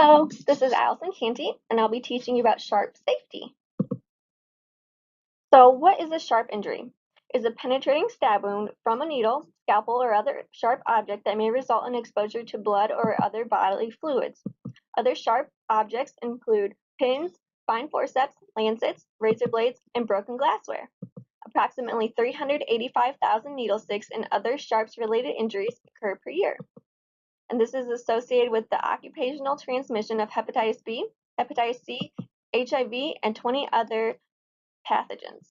Hello, this is Allison Canty, and I'll be teaching you about sharp safety. So, what is a sharp injury? It is a penetrating stab wound from a needle, scalpel, or other sharp object that may result in exposure to blood or other bodily fluids. Other sharp objects include pins, fine forceps, lancets, razor blades, and broken glassware. Approximately 385,000 needle sticks and other sharps-related injuries occur per year. And this is associated with the occupational transmission of hepatitis B, hepatitis C, HIV, and 20 other pathogens.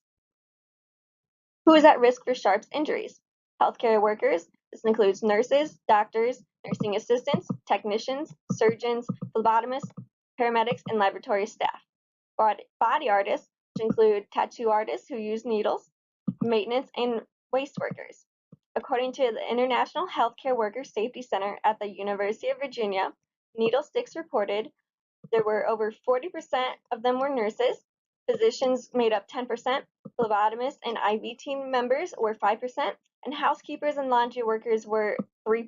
Who is at risk for sharps injuries? Healthcare workers. This includes nurses, doctors, nursing assistants, technicians, surgeons, phlebotomists, paramedics, and laboratory staff. Body artists, which include tattoo artists who use needles, maintenance, and waste workers. According to the International Healthcare Workers Safety Center at the University of Virginia, needle sticks reported there were over 40% of them were nurses, physicians made up 10%, phlebotomists and IV team members were 5%, and housekeepers and laundry workers were 3%.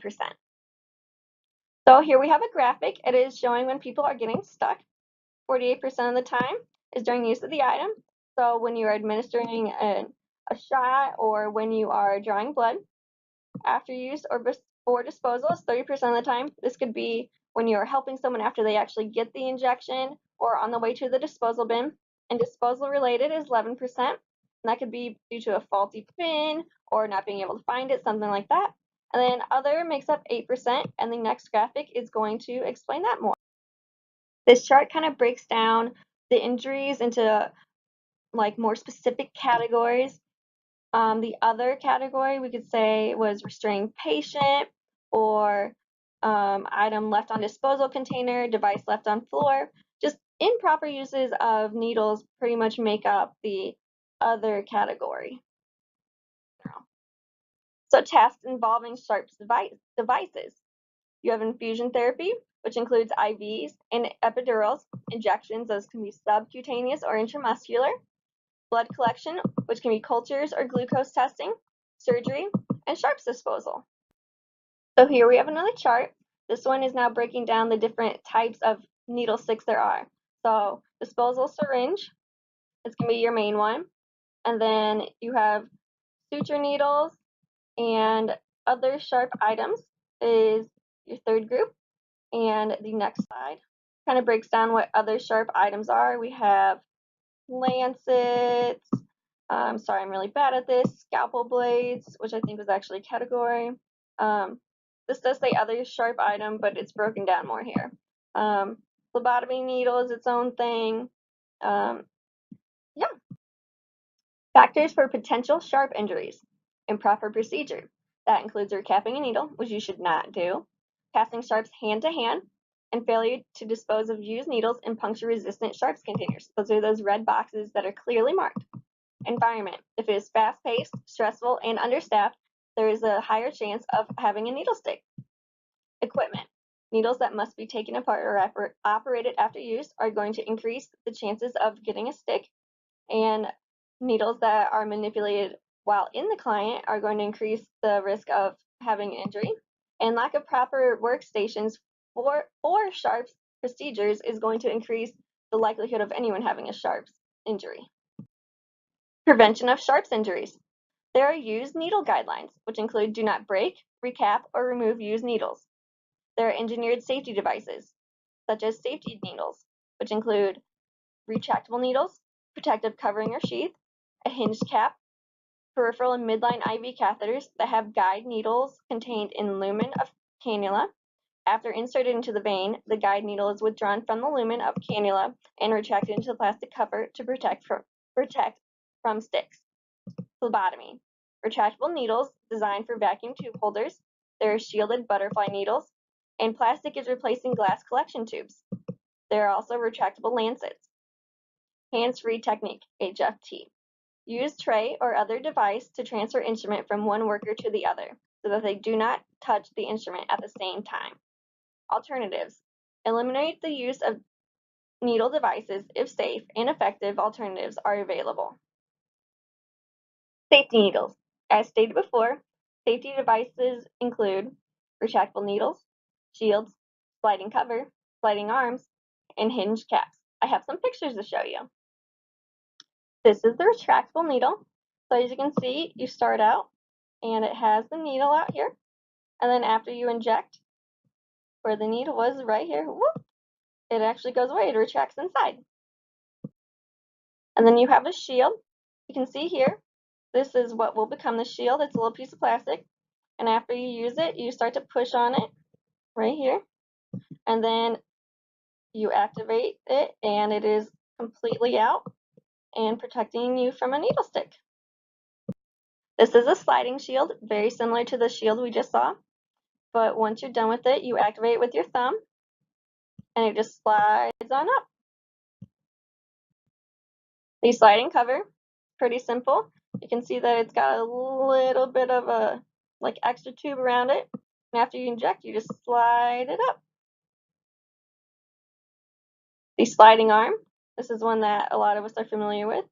So here we have a graphic. It is showing when people are getting stuck. 48% of the time is during use of the item. So when you are administering a shot or when you are drawing blood. After use or before disposal is 30% of the time. This could be when you're helping someone after they actually get the injection or on the way to the disposal bin. And disposal related is 11%. And that could be due to a faulty pin or not being able to find it, something like that. And then other makes up 8%. And the next graphic is going to explain that more. This chart kind of breaks down the injuries into like more specific categories. The other category we could say was restrained patient or item left on disposal container, device left on floor. Just improper uses of needles pretty much make up the other category. So tasks involving sharps devices. You have infusion therapy, which includes IVs and epidurals, injections, those can be subcutaneous or intramuscular, blood collection, which can be cultures or glucose testing, surgery, and sharps disposal. So here we have another chart. This one is now breaking down the different types of needle sticks there are. So disposal syringe is going to be your main one. And then you have suture needles and other sharp items is your third group. And the next slide kind of breaks down what other sharp items are. We have lancets, sorry, I'm really bad at this, scalpel blades, which I think was actually a category. This does say other sharp item, but it's broken down more here. Phlebotomy needle is its own thing. Yeah. Factors for potential sharp injuries. Improper procedure. That includes recapping a needle, which you should not do, passing sharps hand to hand, and failure to dispose of used needles in puncture-resistant sharps containers. Those are those red boxes that are clearly marked. Environment. If it is fast-paced, stressful, and understaffed, there is a higher chance of having a needle stick. Equipment. Needles that must be taken apart or operated after use are going to increase the chances of getting a stick, and needles that are manipulated while in the client are going to increase the risk of having injury. And lack of proper workstations for sharps procedures is going to increase the likelihood of anyone having a sharps injury. Prevention of sharps injuries. There are used needle guidelines, which include do not break, recap, or remove used needles. There are engineered safety devices, such as safety needles, which include retractable needles, protective covering or sheath, a hinged cap, peripheral and midline IV catheters that have guide needles contained in lumen of cannula. After inserted into the vein, the guide needle is withdrawn from the lumen of cannula and retracted into the plastic cover to protect from sticks. Phlebotomy. Retractable needles designed for vacuum tube holders. There are shielded butterfly needles, and plastic is replacing glass collection tubes. There are also retractable lancets. Hands-free technique, HFT. Use tray or other device to transfer instrument from one worker to the other so that they do not touch the instrument at the same time. Alternatives. Eliminate the use of needle devices if safe and effective alternatives are available. Safety needles. As stated before, safety devices include retractable needles, shields, sliding cover, sliding arms, and hinged caps. I have some pictures to show you. This is the retractable needle. So as you can see, you start out and it has the needle out here. And then after you inject, where the needle was right here, whoop, it actually goes away. It retracts inside. And then you have a shield. You can see here, this is what will become the shield. It's a little piece of plastic. And after you use it, you start to push on it right here. And then you activate it and it is completely out and protecting you from a needle stick. This is a sliding shield, very similar to the shield we just saw. But once you're done with it, you activate it with your thumb and it just slides on up. The sliding cover, pretty simple. You can see that it's got a little bit of a extra tube around it. And after you inject, you just slide it up. The sliding arm, this is one that a lot of us are familiar with.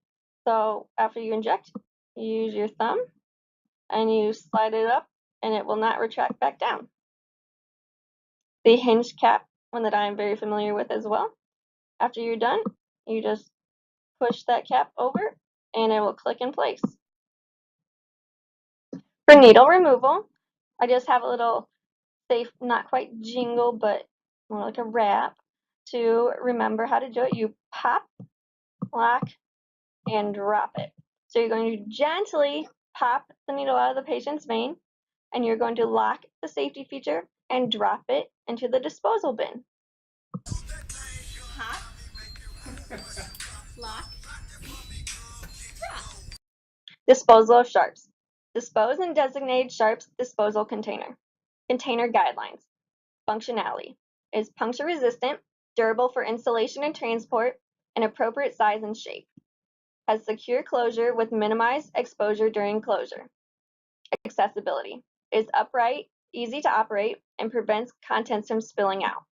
So after you inject, you use your thumb and you slide it up and it will not retract back down. The hinged cap, one that I'm very familiar with as well. After you're done, you just push that cap over and it will click in place. For needle removal, I just have a little safe, not quite jingle, but more like a rap to remember how to do it. You pop, lock, and drop it. So you're going to gently pop the needle out of the patient's vein, and you're going to lock the safety feature and drop it into the disposal bin. Pop, lock, drop. Disposal of sharps. Dispose in designated sharps disposal container. Container guidelines. Functionality. Is puncture resistant, durable for installation and transport, and appropriate size and shape. Has secure closure with minimized exposure during closure. Accessibility. Is upright, easy to operate, and prevents contents from spilling out.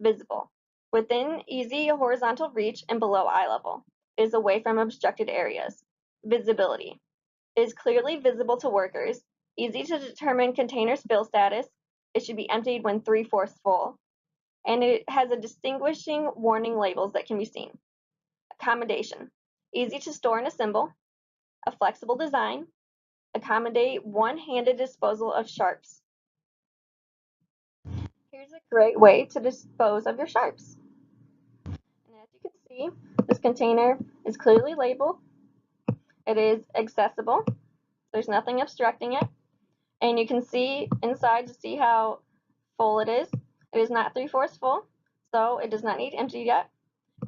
Visible. Within easy horizontal reach and below eye level. Is away from obstructed areas. Visibility. Is clearly visible to workers. Easy to determine container spill status. It should be emptied when 3/4 full. And it has a distinguishing warning labels that can be seen. Accommodation. Easy to store and assemble. A flexible design. Accommodate one-handed disposal of sharps. Here's a great way to dispose of your sharps. And as you can see, this container is clearly labeled. It is accessible. There's nothing obstructing it. And you can see inside to see how full it is. It is not 3/4 full, so it does not need empty yet.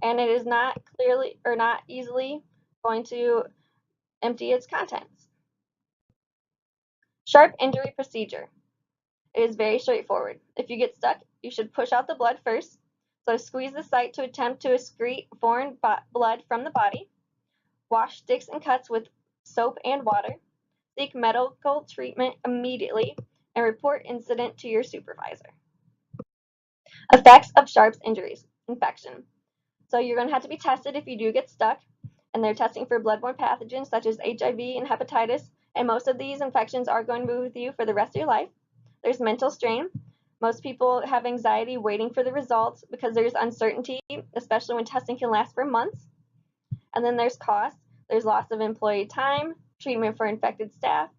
And it is not clearly or not easily going to empty its contents. Sharp injury procedure. It is very straightforward. If you get stuck, you should push out the blood first. So squeeze the site to attempt to excrete foreign blood from the body. Wash sticks and cuts with soap and water. Seek medical treatment immediately and report incident to your supervisor. Effects of sharps injuries. Infection. So you're going to have to be tested if you do get stuck, and they're testing for bloodborne pathogens such as HIV and hepatitis, and most of these infections are going to be with you for the rest of your life. There's mental strain. Most people have anxiety waiting for the results because there's uncertainty, especially when testing can last for months. And then there's cost. There's loss of employee time, treatment for infected staff.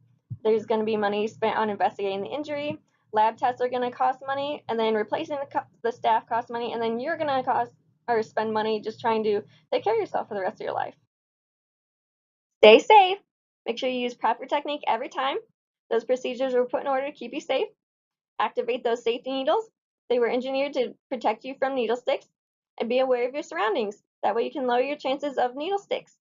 There's going to be money spent on investigating the injury. Lab tests are going to cost money, and then replacing the staff costs money, and then you're going to spend money just trying to take care of yourself for the rest of your life. Stay safe. Make sure you use proper technique every time. Those procedures were put in order to keep you safe. Activate those safety needles. They were engineered to protect you from needle sticks. And be aware of your surroundings. That way you can lower your chances of needle sticks.